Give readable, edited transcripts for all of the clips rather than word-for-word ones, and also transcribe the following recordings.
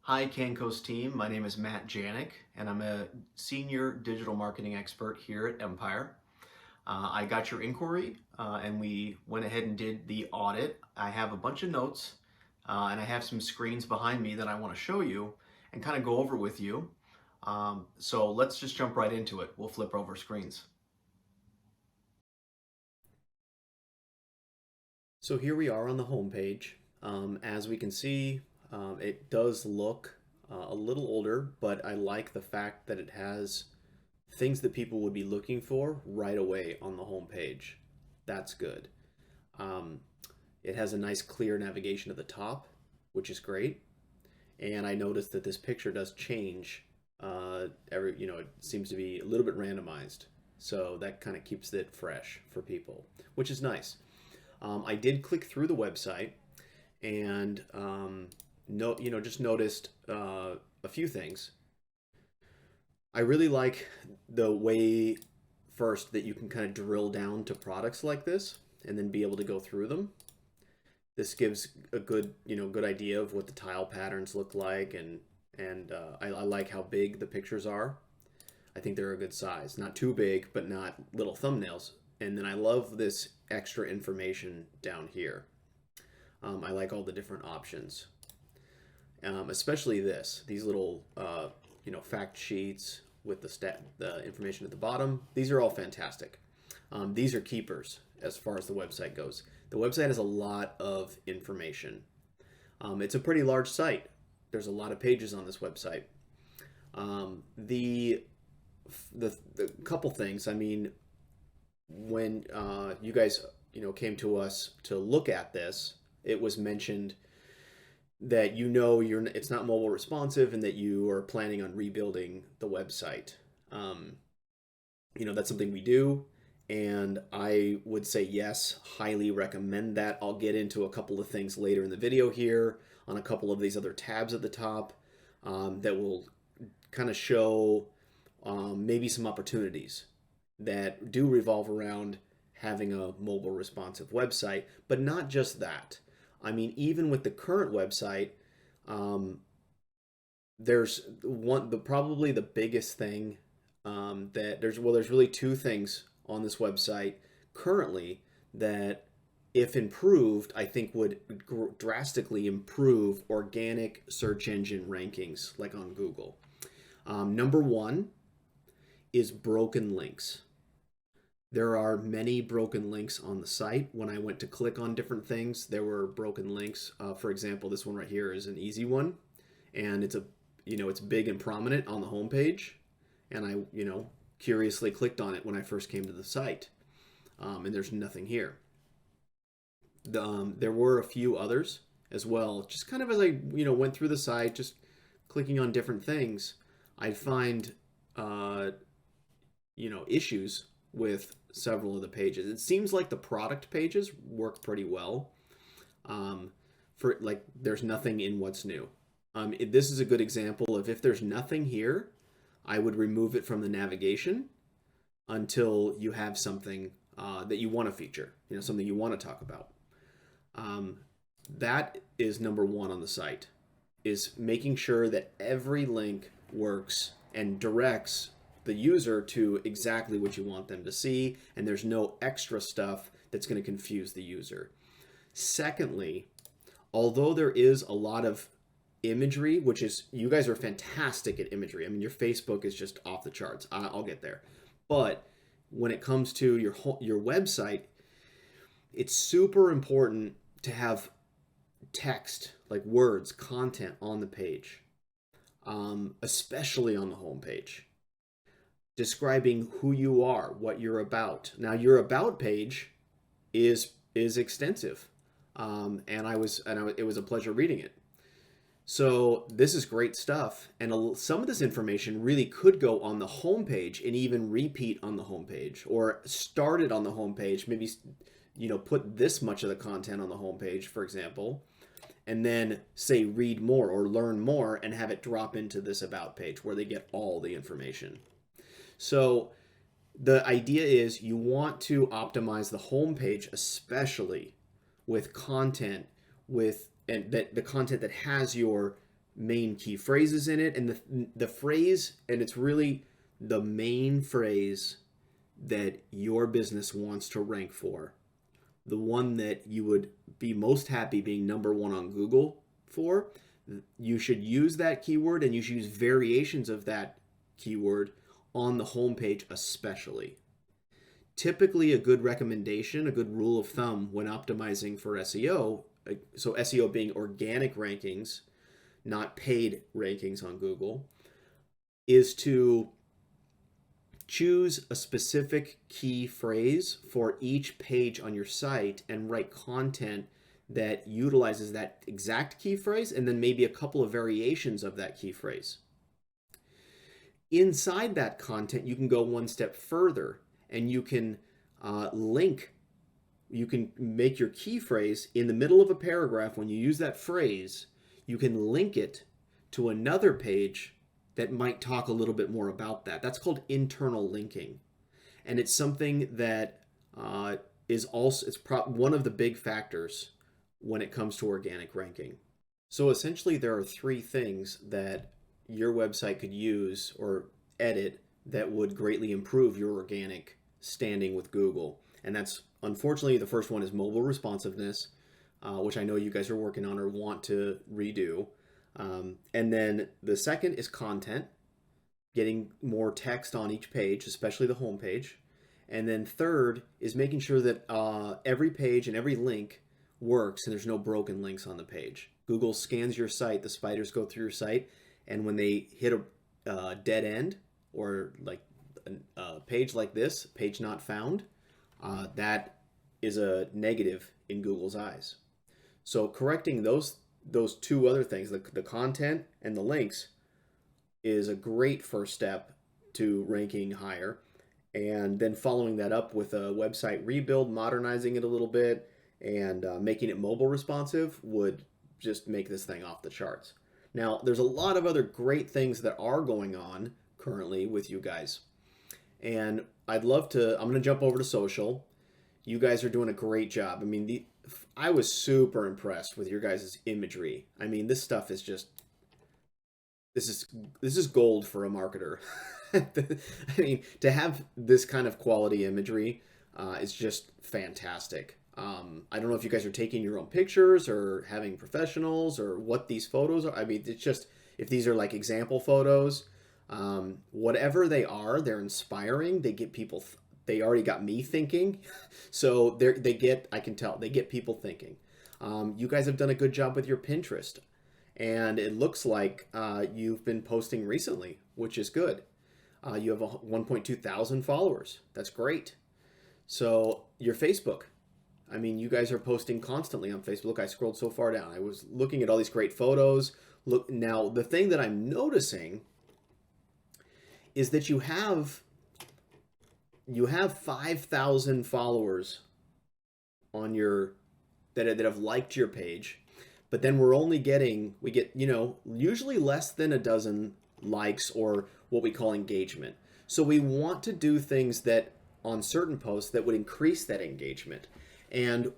Hi, Cancos team. My name is Matt Janik, and I'm a senior digital marketing expert here at Empire. I got your inquiry, and we went ahead and did the audit. I have a bunch of notes, and I have some screens behind me that I want to show you and kind of go over with you. So let's just jump right into it. We'll flip over screens. So here we are on the home page. As we can see, it does look a little older, but I like the fact that it has things that people would be looking for right away on the home page. That's good. Um, it has a nice clear navigation at the top, which is great. And I noticed that this picture does change it seems to be a little bit randomized. So that kind of keeps it fresh for people, which is nice. I did click through the website and just noticed a few things. I really like the way first that you can kind of drill down to products like this and then be able to go through them. This gives a good idea of what the tile patterns look like, and I like how big the pictures are. I think they're a good size, not too big, but not little thumbnails. And then I love this extra information down here. I like all the different options, especially these little fact sheets with the information at the bottom. These are all fantastic. These are keepers as far as the website goes. The website has a lot of information. It's a pretty large site. There's a lot of pages on this website. The couple things. I mean, when you guys came to us to look at this, it was mentioned that it's not mobile responsive and that you are planning on rebuilding the website. That's something we do, and I would say yes, highly recommend that. I'll get into a couple of things later in the video here on a couple of these other tabs at the top that will kind of show maybe some opportunities that do revolve around having a mobile responsive website, but not just that. I mean, even with the current website, there's probably the biggest thing that there's really two things on this website currently that, if improved, I think would drastically improve organic search engine rankings, like on Google. Number one is broken links. There are many broken links on the site. When I went to click on different things, there were broken links. For example, this one right here is an easy one, and it's big and prominent on the homepage. And I curiously clicked on it when I first came to the site, and there's nothing here. There were a few others as well. Just kind of as I went through the site, just clicking on different things, I'd find issues with several of the pages. It seems like the product pages work pretty well. There's nothing in what's new. This is a good example of, if there's nothing here, I would remove it from the navigation until you have something that you want to feature, something you want to talk about. That is number one on the site, is making sure that every link works and directs the user to exactly what you want them to see, and there's no extra stuff that's going to confuse the user. Secondly, although there is a lot of imagery, you guys are fantastic at imagery. I mean, your Facebook is just off the charts. I'll get there. But when it comes to your website, it's super important to have text, like words, content on the page, especially on the home page, describing who you are, what you're about. Now, your about page is extensive, and it was a pleasure reading it. So this is great stuff, and some of this information really could go on the homepage and even repeat on the homepage, or started on the homepage. Maybe put this much of the content on the homepage, for example, and then say read more or learn more, and have it drop into this about page where they get all the information. So the idea is you want to optimize the homepage, especially with content, the content that has your main key phrases in it, and the phrase, and it's really the main phrase that your business wants to rank for, the one that you would be most happy being number one on Google for. You should use that keyword, and you should use variations of that keyword on the homepage especially. Typically, a good recommendation, a good rule of thumb when optimizing for SEO, so SEO being organic rankings, not paid rankings on Google, is to choose a specific key phrase for each page on your site and write content that utilizes that exact key phrase and then maybe a couple of variations of that key phrase. Inside that content, you can go one step further and you can you can make your key phrase in the middle of a paragraph. When you use that phrase, you can link it to another page that might talk a little bit more about that. That's called internal linking. And it's something that is also, one of the big factors when it comes to organic ranking. So essentially there are three things that your website could use or edit that would greatly improve your organic standing with Google. And that's, unfortunately, the first one is mobile responsiveness, which I know you guys are working on or want to redo. And then the second is content, getting more text on each page, especially the home page. And then third is making sure that every page and every link works and there's no broken links on the page. Google scans your site, the spiders go through your site, and when they hit a dead end or like a page like this, page not found, that is a negative in Google's eyes. So correcting those two other things, the content and the links, is a great first step to ranking higher. And then following that up with a website rebuild, modernizing it a little bit, and making it mobile responsive would just make this thing off the charts. Now, there's a lot of other great things that are going on currently with you guys. And I'm going to jump over to social. You guys are doing a great job. I mean, I was super impressed with your guys' imagery. I mean, this stuff is just, this is gold for a marketer. I mean, to have this kind of quality imagery is just fantastic. I don't know if you guys are taking your own pictures or having professionals or what these photos are. I mean, it's just, if these are like example photos, whatever they are, they're inspiring. They get people, they already got me thinking. So I can tell, they get people thinking. You guys have done a good job with your Pinterest. And it looks like you've been posting recently, which is good. You have 1.2 thousand followers. That's great. So your Facebook, I mean, you guys are posting constantly on Facebook. Look, I scrolled so far down. I was looking at all these great photos. Look, now the thing that I'm noticing is that you have 5,000 followers on your that have liked your page, but then we get usually less than a dozen likes or what we call engagement. So we want to do things that on certain posts that would increase that engagement. And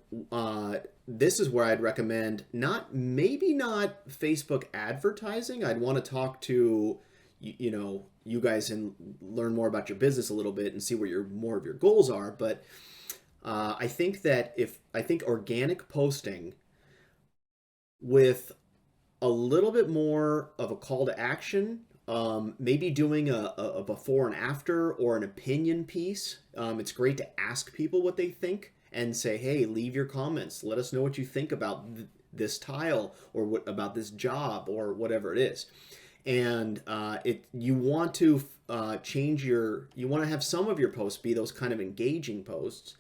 this is where I'd recommend maybe not Facebook advertising. I'd want to talk to you guys and learn more about your business a little bit and see where more of your goals are. But I think that organic posting with a little bit more of a call to action, maybe doing a before and after or an opinion piece. It's great to ask people what they think and say, hey, leave your comments. Let us know what you think about this tile or about this job or whatever it is. And you want to you want to have some of your posts be those kind of engaging posts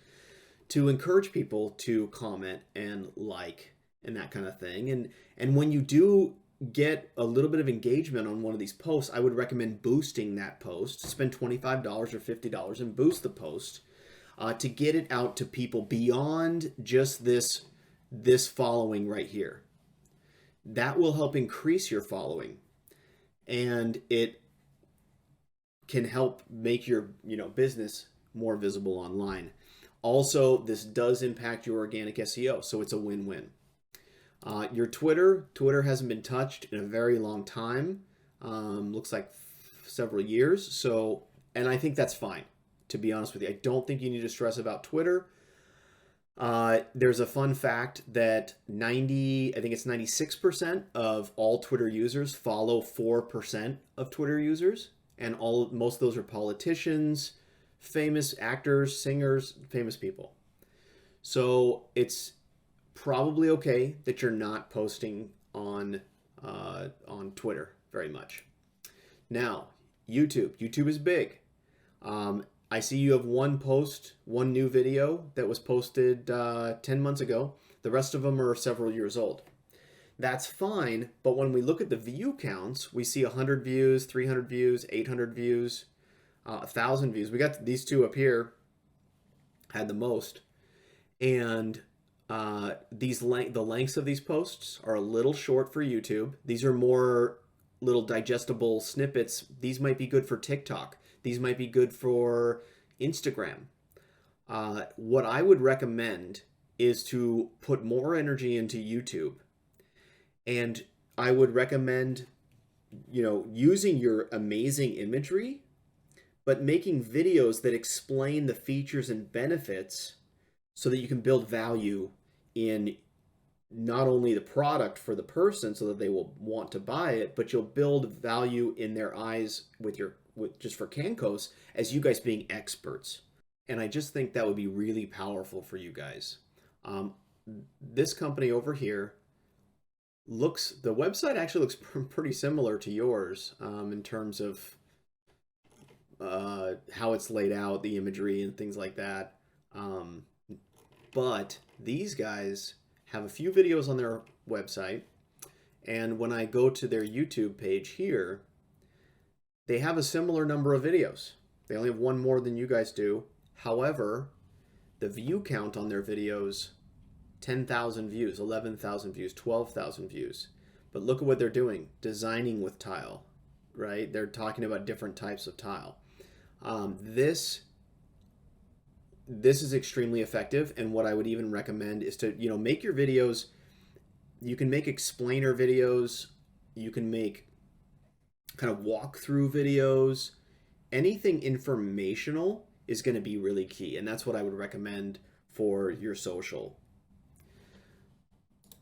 to encourage people to comment and like and that kind of thing. And when you do get a little bit of engagement on one of these posts, I would recommend boosting that post. Spend $25 or $50 and boost the post to get it out to people beyond just this following right here. That will help increase your following, and it can help make your business more visible online. Also, this does impact your organic SEO, so it's a win-win. Your Twitter hasn't been touched in a very long time. Looks like several years. So, and I think that's fine, to be honest with you. I don't think you need to stress about Twitter. There's a fun fact that I think it's 96% of all Twitter users follow 4% of Twitter users, and most of those are politicians, famous actors, singers, famous people. So it's probably okay that you're not posting on Twitter very much. Now, YouTube. YouTube is big. I see you have one new video that was posted 10 months ago. The rest of them are several years old. That's fine, but when we look at the view counts, we see 100 views, 300 views, 800 views, 1,000 views. We got these two up here, had the most. And the lengths of these posts are a little short for YouTube. These are more little digestible snippets. These might be good for TikTok. These might be good for Instagram. What I would recommend is to put more energy into YouTube. And I would recommend, using your amazing imagery, but making videos that explain the features and benefits so that you can build value in not only the product for the person so that they will want to buy it, but you'll build value in their eyes with just for Cancos as you guys being experts. And I just think that would be really powerful for you guys. This company over here the website actually looks pretty similar to yours in terms of how it's laid out, the imagery and things like that. But these guys have a few videos on their website, and when I go to their YouTube page here, they have a similar number of videos. They only have one more than you guys do. However, the view count on their videos, 10,000 views, 11,000 views, 12,000 views. But look at what they're doing, designing with tile, right? They're talking about different types of tile. This is extremely effective, and what I would even recommend is to make your videos. You can make explainer videos, you can make kind of walkthrough videos. Anything informational is going to be really key, and that's what I would recommend for your social.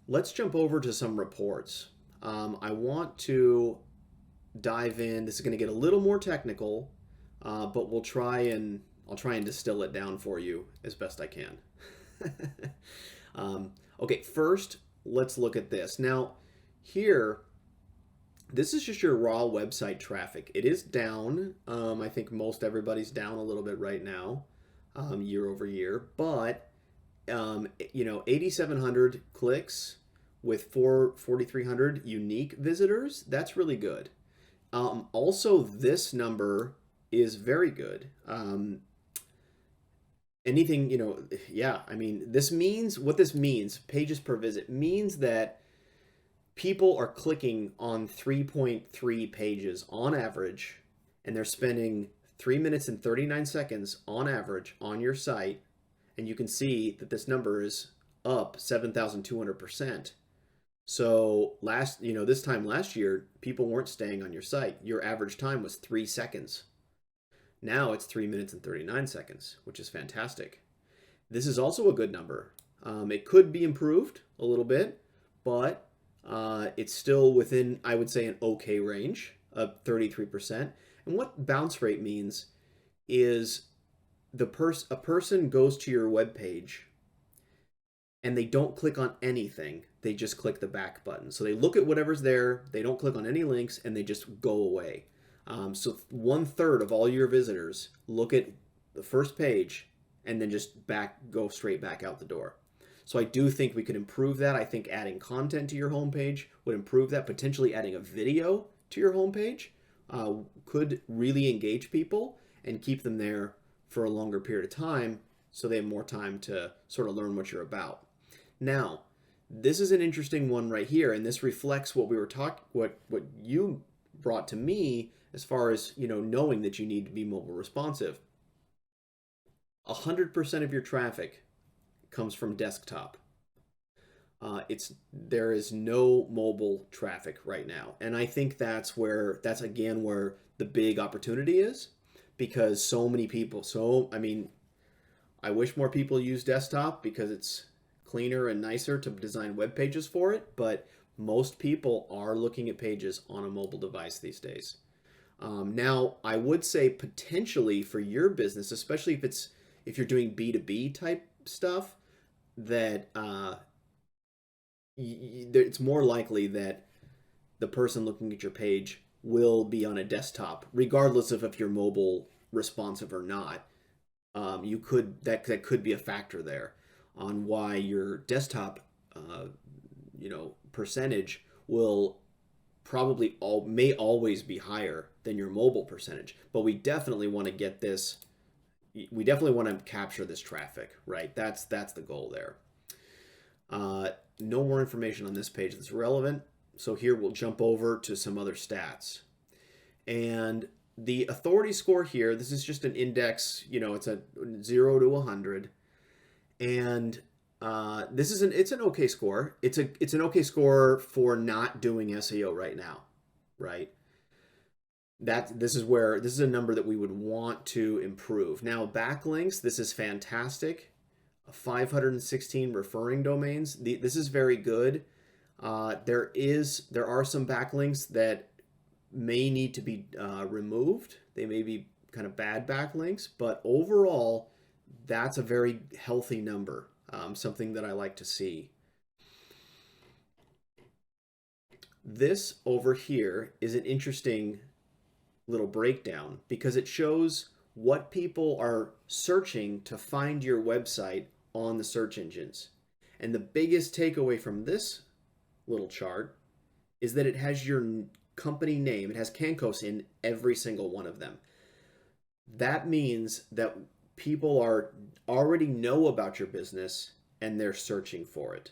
Let's jump over to some reports. I want to dive in. This is going to get a little more technical, but I'll try and distill it down for you as best I can. Okay, first, let's look at this. Now, here, this is just your raw website traffic. It is down. I think most everybody's down a little bit right now, year over year. But, 8,700 clicks with 4,300 unique visitors. That's really good. Also, this number is very good. Anything, this means, pages per visit, means that people are clicking on 3.3 pages on average, and they're spending 3 minutes and 39 seconds on average on your site, and you can see that this number is up 7,200%. So this time last year, people weren't staying on your site. Your average time was 3 seconds. Now it's 3 minutes and 39 seconds, which is fantastic. This is also a good number. It could be improved a little bit, but it's still within, I would say, an okay range of 33%. And what bounce rate means is a person goes to your web page and they don't click on anything. They just click the back button. So they look at whatever's there, they don't click on any links, and they just go away. So 1/3 of all your visitors look at the first page and then just go straight back out the door. So I do think we could improve that. I think adding content to your homepage would improve that. Potentially adding a video to your homepage could really engage people and keep them there for a longer period of time so they have more time to sort of learn what you're about. Now, this is an interesting one right here, and this reflects what we were what you brought to me as far as, knowing that you need to be mobile responsive. 100% of your traffic comes from desktop. There is no mobile traffic right now, and I think that's again where the big opportunity is, because so many people. So I mean, I wish more people use desktop because it's cleaner and nicer to design web pages for it, but most people are looking at pages on a mobile device these days. Now, I would say potentially for your business, especially if you're doing B2B type stuff, that it's more likely that the person looking at your page will be on a desktop, regardless of if you're mobile responsive or not. You could that could be a factor there on why your desktop, percentage will probably may always be higher than your mobile percentage. But we definitely want to get this. We definitely want to capture this traffic, right? That's the goal there. No more information on this page that's relevant. So here we'll jump over to some other stats. And the authority score here, this is just an index, it's a 0 to 100. And it's an okay score. It's an okay score for not doing SEO right now, right? This is a number that we would want to improve. Now, backlinks, this is fantastic. 516 referring domains. This is very good. There are some backlinks that may need to be removed. They may be kind of bad backlinks, but overall, that's a very healthy number. Something that I like to see. This over here is an interesting little breakdown because it shows what people are searching to find your website on the search engines. And the biggest takeaway from this little chart is that it has your company name. It has Cancos in every single one of them. That means that people already know about your business and they're searching for it.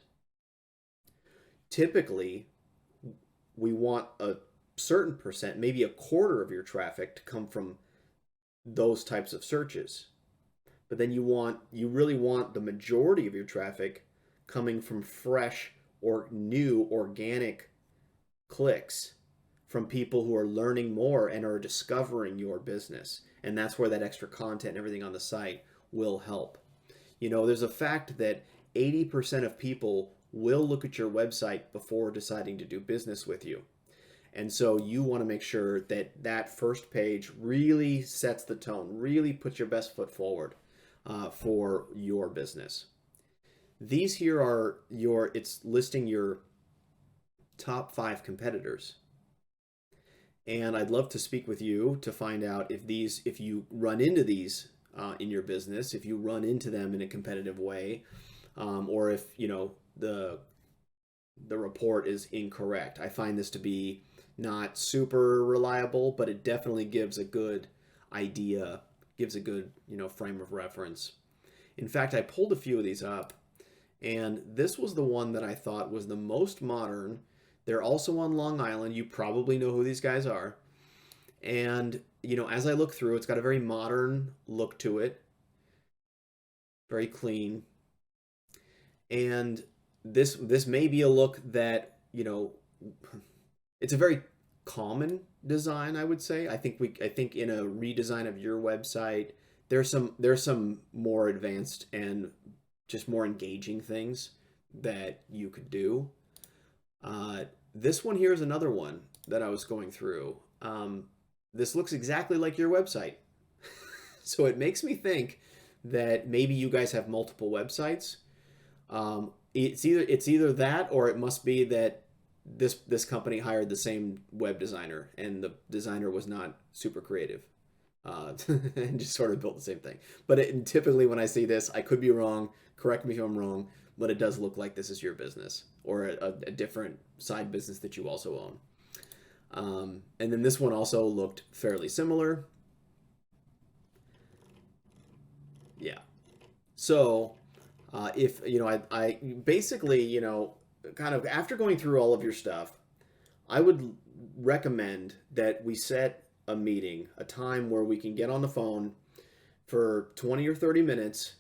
Typically, we want a certain percent, maybe a quarter of your traffic to come from those types of searches. But then you really want the majority of your traffic coming from fresh or new organic clicks from people who are learning more and are discovering your business. And that's where that extra content and everything on the site will help. There's a fact that 80% of people will look at your website before deciding to do business with you. And so you want to make sure that that first page really sets the tone, really puts your best foot forward for your business. These here are it's listing your top 5 competitors. And I'd love to speak with you to find out if you run into these in your business, if you run into them in a competitive way, or if the report is incorrect. I find this to be not super reliable, but it definitely gives a good idea, gives a good frame of reference. In fact, I pulled a few of these up, and this was the one that I thought was the most modern. They're also on Long Island. You probably know who these guys are. And, as I look through, it's got a very modern look to it. Very clean. And this may be a look that, it's a very common design, I would say. I think in a redesign of your website, there's some more advanced and just more engaging things that you could do. This one here is another one that I was going through. This looks exactly like your website. So it makes me think that maybe you guys have multiple websites. It's either that, or it must be that this company hired the same web designer and the designer was not super creative and just sort of built the same thing. But typically when I see this, I could be wrong. Correct me if I'm wrong, but it does look like this is your business or a different side business that you also own. And then this one also looked fairly similar. Yeah. So if I basically kind of after going through all of your stuff, I would recommend that we set a meeting, a time where we can get on the phone for 20 or 30 minutes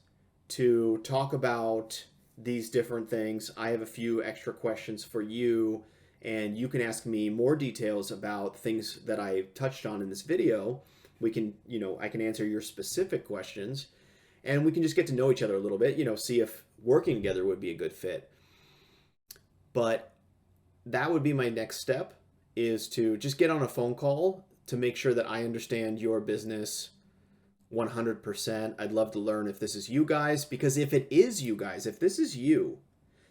to talk about these different things. I have a few extra questions for you, and you can ask me more details about things that I touched on in this video. We can, I can answer your specific questions, and we can just get to know each other a little bit, see if working together would be a good fit. But that would be my next step, is to just get on a phone call to make sure that I understand your business 100%. I'd love to learn if this is you guys, because if it is you guys, if this is you,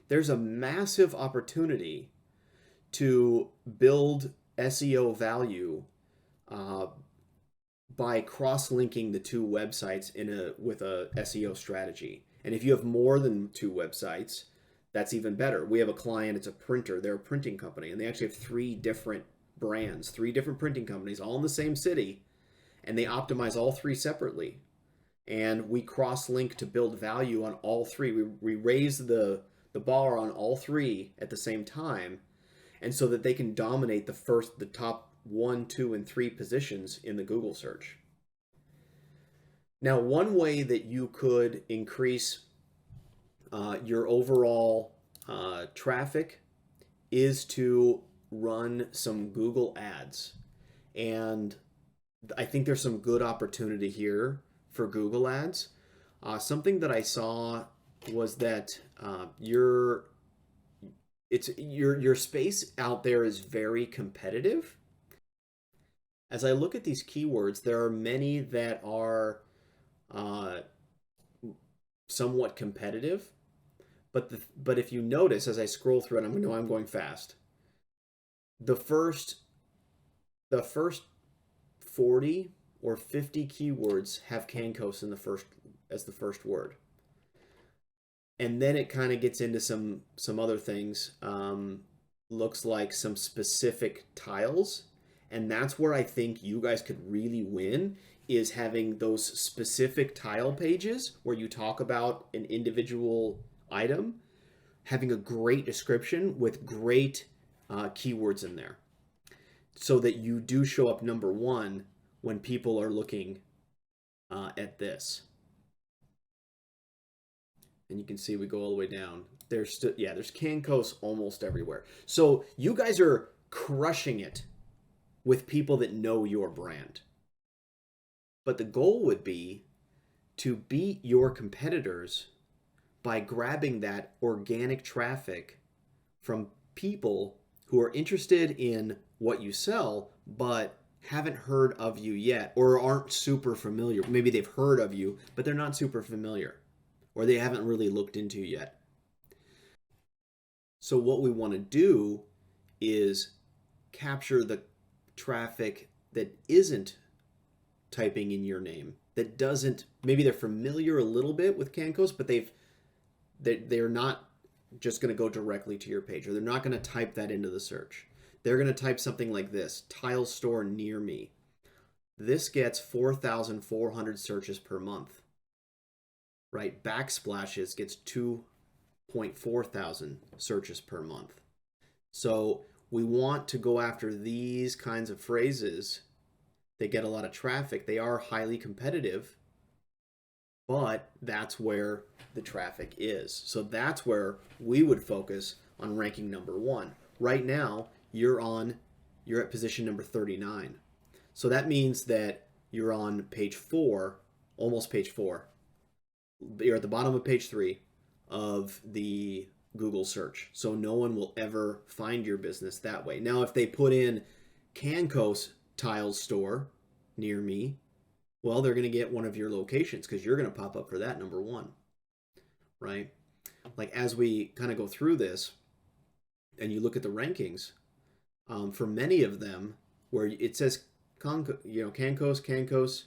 there's a massive opportunity to build SEO value by cross-linking the two websites with a SEO strategy. And if you have more than two websites, that's even better. We have a client, it's a printer, they're a printing company, and they actually have 3 different brands, 3 different printing companies, all in the same city, and they optimize all 3 separately. And we cross-link to build value on all 3. We raise the bar on all 3 at the same time, and so that they can dominate the top 1, 2, and 3 positions in the Google search. Now, one way that you could increase your overall traffic is to run some Google ads. And I think there's some good opportunity here for Google ads. Something that I saw was that your space out there is very competitive. As I look at these keywords, there are many that are somewhat competitive. But if you notice, as I scroll through it, I'm going fast. The first 40 or 50 keywords have Cancos as the first word. And then it kind of gets into some other things. Looks like some specific tiles. And that's where I think you guys could really win, is having those specific tile pages where you talk about an individual item, having a great description with great keywords in there, so that you do show up number 1 when people are looking at this. And you can see we go all the way down. There's Cancos almost everywhere. So you guys are crushing it with people that know your brand. But the goal would be to beat your competitors by grabbing that organic traffic from people who are interested in what you sell, but haven't heard of you yet, or aren't super familiar. Maybe they've heard of you, but they're not super familiar, or they haven't really looked into you yet. So what we want to do is capture the traffic that isn't typing in your name, that doesn't, maybe they're familiar a little bit with Cancos, but they're not just going to go directly to your page, or they're not going to type that into the search. They're going to type something like this: tile store near me. This gets 4,400 searches per month, right? Backsplashes gets 2.4 thousand searches per month. So we want to go after these kinds of phrases. They get a lot of traffic. They are highly competitive, but that's where the traffic is. So that's where we would focus on ranking number 1. Right now, you're at position number 39. So that means that you're on page 4, almost page 4. You're at the bottom of page 3 of the Google search. So no one will ever find your business that way. Now, if they put in Cancos tiles store near me, well, they're going to get one of your locations, because you're going to pop up for that number 1, right? Like, as we kind of go through this and you look at the rankings, for many of them where it says Cancos,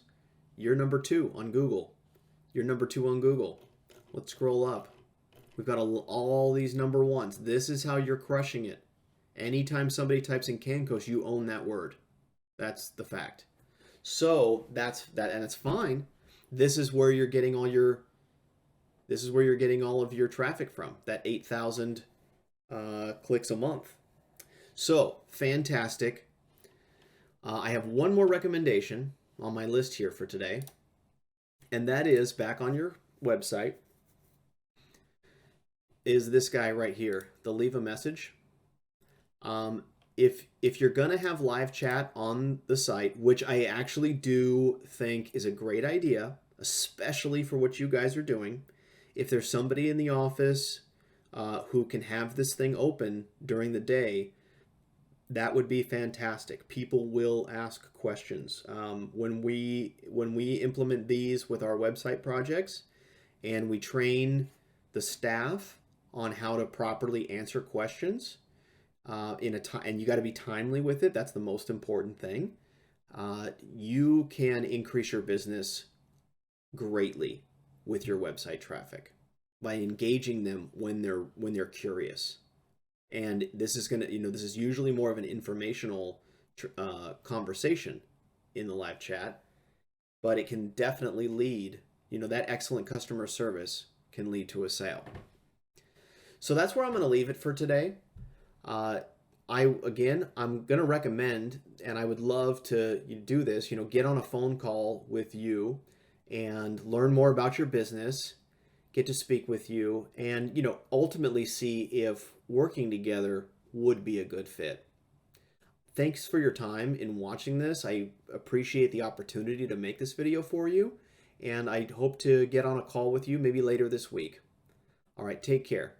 you're number 2 on Google. You're number 2 on Google. Let's scroll up. We've got all these number 1s. This is how you're crushing it. Anytime somebody types in Cancos, you own that word. That's the fact. So that's that, and it's fine. This is where you're getting all of your traffic from. That 8,000 clicks a month. So fantastic. I have one more recommendation on my list here for today, and that is, back on your website, is this guy right here, the leave a message. Um, if you're gonna have live chat on the site, which I actually do think is a great idea, especially for what you guys are doing, if there's somebody in the office who can have this thing open during the day, that would be fantastic. People will ask questions when we implement these with our website projects, and we train the staff on how to properly answer questions in a time, and you got to be timely with it. That's the most important thing. You can increase your business greatly with your website traffic by engaging them when they're curious. And this is gonna, this is usually more of an informational conversation in the live chat, but it can definitely lead. That excellent customer service can lead to a sale. So that's where I'm going to leave it for today. Uh, I'm gonna recommend, and I would love to do this. Get on a phone call with you and learn more about your business. Get to speak with you, and ultimately see if working together would be a good fit. Thanks for your time in watching this. I appreciate the opportunity to make this video for you, and I hope to get on a call with you maybe later this week. All right, take care.